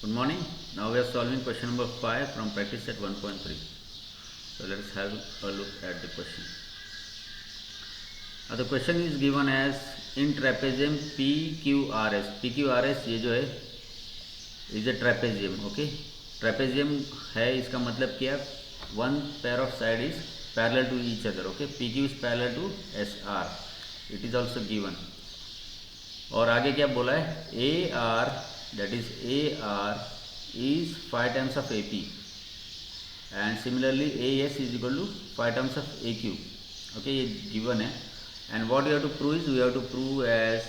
Good morning. Now we are solving question number 5 from practice set 1.3. So let us have a look at the question. Now the question is given as in trapezium PQRS. PQRS ये जो है is a trapezium. Okay. Trapezium है इसका मतलब क्या? One pair of side is parallel to each other. Okay. PQ is parallel to SR. It is also given. और आगे क्या बोला है? AR, that is AR is 5 times of AP, and similarly AS is equal to 5 times of AQ. Okay, ये given है. And what we have to prove is we have to prove as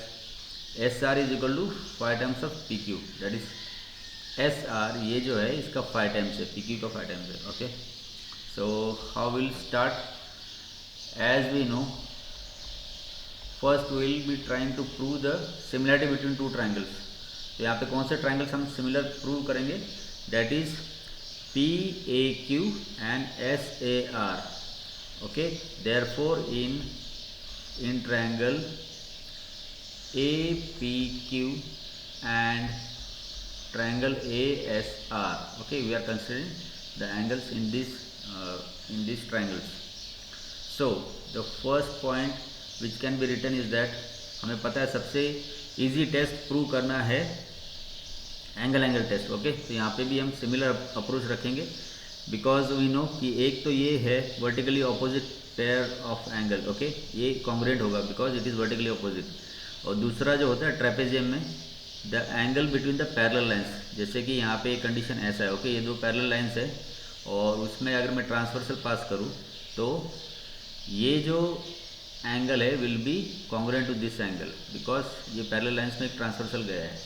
SR is equal to 5 times of PQ. That is SR ये जो है इसका 5 times है, PQ का 5 times है. Okay, so how we'll start? As we know, first will be trying to prove the similarity between two triangles. तो यहाँ पे कौन से ट्राइंगल्स हम सिमिलर प्रूव करेंगे? That is P A Q and S A R. Okay, therefore in triangle A P Q and triangle A S R, okay, we are considering the angles in this triangles. So the first point which can be written is that, हमें पता है सबसे easy test prove करना है angle test. Okay, तो यहाँ पे भी हम सिमिलर अप्रोच रखेंगे बिकॉज वी नो कि एक तो ये है vertically opposite pair of angle. Okay, ये कॉन्ग्रुएंट होगा because it is vertically opposite. और दूसरा जो होता है ट्रेपेजियम में the angle between the parallel lines, जैसे कि यहाँ पे एक कंडीशन ऐसा है. ओके, ये दो पैरेलल लाइंस है और उसमें अगर मैं ट्रांसवर्सल पास करूँ तो ये जो एंगल है will be congruent to this angle because ये पैरेलल लाइंस में एक ट्रांसवर्सल गया है.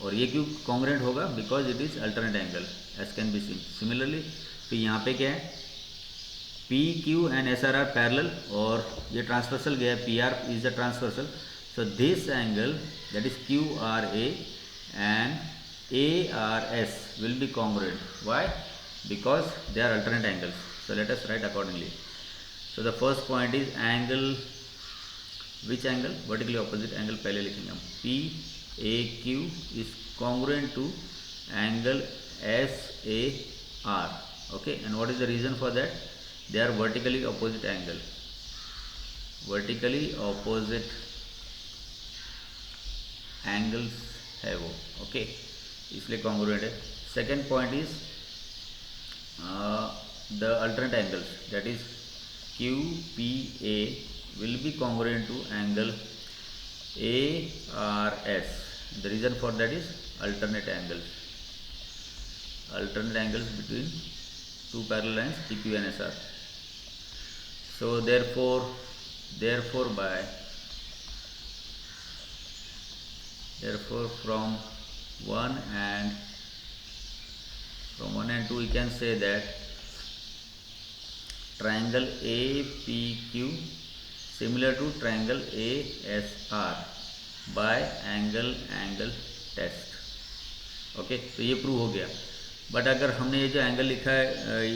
और ये क्यों कॉन्ग्रुएंट होगा? Because it is alternate angle as can be seen. Similarly तो यहाँ पे क्या है, P Q and S R are parallel और ये ट्रांसवर्सल गया है, P R is the transversal. So this angle that is Q R A and A R S will be congruent. Why? Because they are alternate angles. So let us write accordingly. So the first point is angle, which angle? Vertically opposite angle पहले लिखेंगे हम. P A Q is congruent to angle S A R. Okay, and what is the reason for that? They are vertically opposite angle. Vertically opposite angles है वो. Okay, इसलिए congruent है. Second point is the alternate angles, that is QPA will be congruent to angle ARS. The reason for that is alternate angles. Alternate angles between two parallel lines PQ and SR. So therefore from 1 and 2 we can say that triangle APQ similar to triangle ASR by angle test. Okay, तो ये prove हो गया. But अगर हमने ये जो angle लिखा है,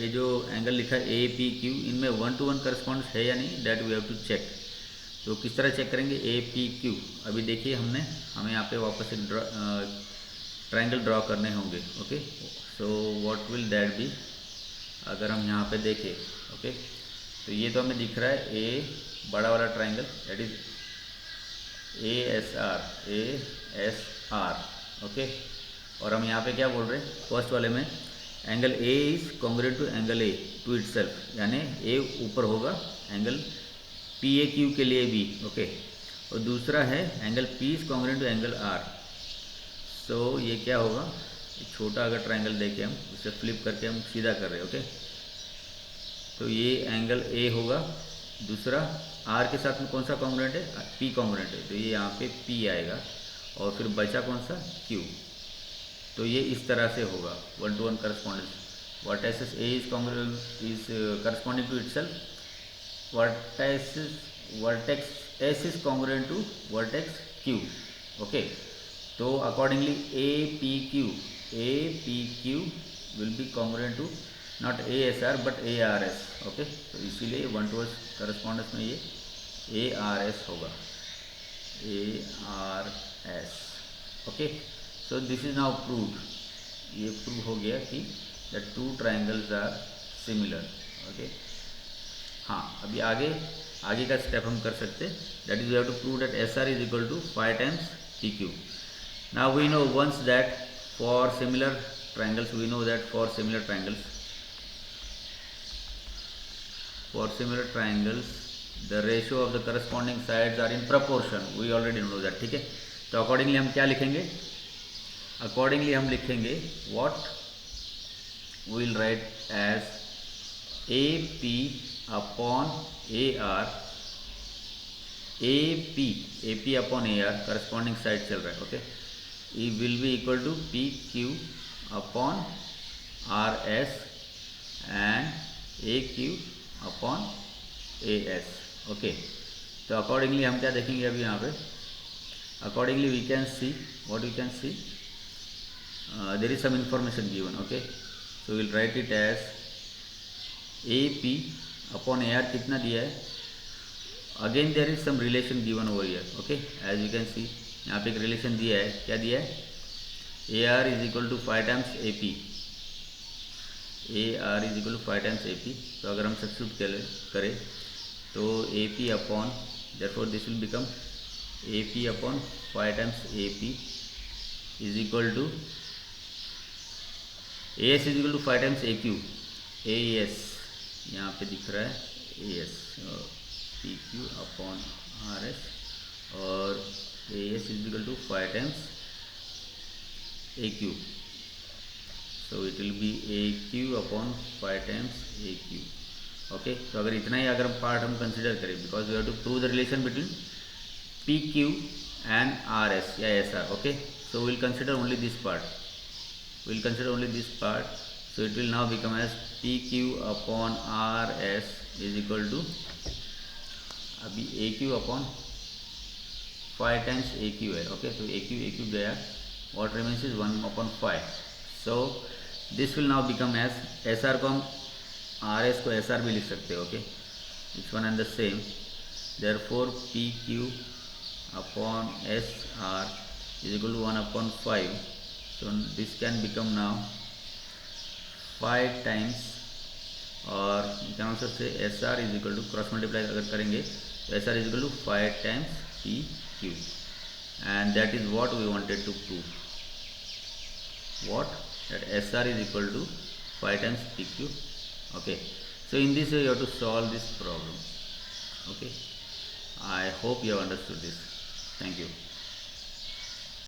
ये जो एंगल लिखा है APQ, इनमें 1 to 1 करस्पॉन्डेंस है या नहीं, that we have to check. तो किस तरह चेक करेंगे? APQ अभी देखिए हमें यहाँ पे वापस एक ट्राइंगल ड्रॉ करने होंगे. Okay, so what will that be? अगर हम यहाँ पे देखें, ओके, तो ये तो हमें दिख रहा है ए बड़ा वाला triangle, that is a S R. Okay, और हम यहाँ पे क्या बोल रहे हैं? फर्स्ट वाले में angle A is congruent to angle A to itself, यानी ए ऊपर होगा एंगल पी ए क्यू के लिए भी. ओके, और दूसरा है angle P is congruent to angle R. So ये क्या होगा? छोटा अगर ट्राइंगल देखें हम, उसे फ्लिप करके हम सीधा कर रहे हैं. ओके, तो ये एंगल ए होगा. दूसरा आर के साथ में कौन सा कॉन्ग्रुएंट है? पी कॉन्ग्रुएंट है, तो ये यहाँ पे पी आएगा. और फिर बचा कौन सा? क्यू. तो ये इस तरह से होगा 1 to 1 correspondence. Vertex A is corresponding to itself, vertex S is congruent to vertex Q. Okay, तो accordingly APQ will be congruent to not ASR but ARS. Okay, तो इसीलिए 1 to 1 करस्पॉन्डेंस में ये ARS होगा, ARS. Okay, so this is now proved. ये prove हो गया कि the two triangles are similar. Okay, हाँ अभी आगे का स्टेप हम कर सकते हैं, that is we have to prove that S R is equal to 5 times P Q. Now we know once that for similar triangles, we know that for similar triangles the ratio of the corresponding sides are in proportion, we already know that। ठीक है, तो accordingly हम क्या लिखेंगे, accordingly हम लिखेंगे what we will write as AP upon AR, AP upon AR corresponding side चल रहा है। Okay, it will be equal to PQ upon RS and AQ upon AS। Okay, तो अकॉर्डिंगली हम क्या देखेंगे अभी यहाँ पे, accordingly we can see what we can see, there is some information given. Okay, so will write it as AP upon AR कितना दिया है, again there is some relation given over here. Okay, as you can see यहाँ पे एक relation दिया है, क्या दिया है, AR is equal to 5 times AP, AR is equal to 5 times AP। तो अगर हम सब्स्टिट्यूट करें तो AP upon, therefore this will become AP upon 5 times AP is equal to AS is equal to 5 times AQ, AS यहाँ पे दिख रहा है AS, PQ अपॉन RS और AS is equal to 5 times AQ, so it will be AQ upon 5 times AQ। Okay, तो अगर इतना ही अगर पार्ट हम कंसिडर करें, because we have to prove the relation between PQ and RS या SR। Okay, so we'll consider only this part, we'll consider only this part, so it will now become as PQ upon RS is equal to, अभी AQ upon 5 times AQ है। Okay, तो AQ गया, what remains is 1 upon 5, so this will now become as SR को हम RS को SR भी लिख सकते हैं। Okay, it's one and the same, therefore PQ upon SR is equal to 1 upon 5, so this can become now 5 times, और you can also say SR is equal to, cross multiply अगर करेंगे तो SR is equal to 5 times PQ, and that is what we wanted to prove, what, that SR is equal to 5 times PQ। Okay, so in this way you have to solve this problem। Okay, I hope you have understood this. Thank you.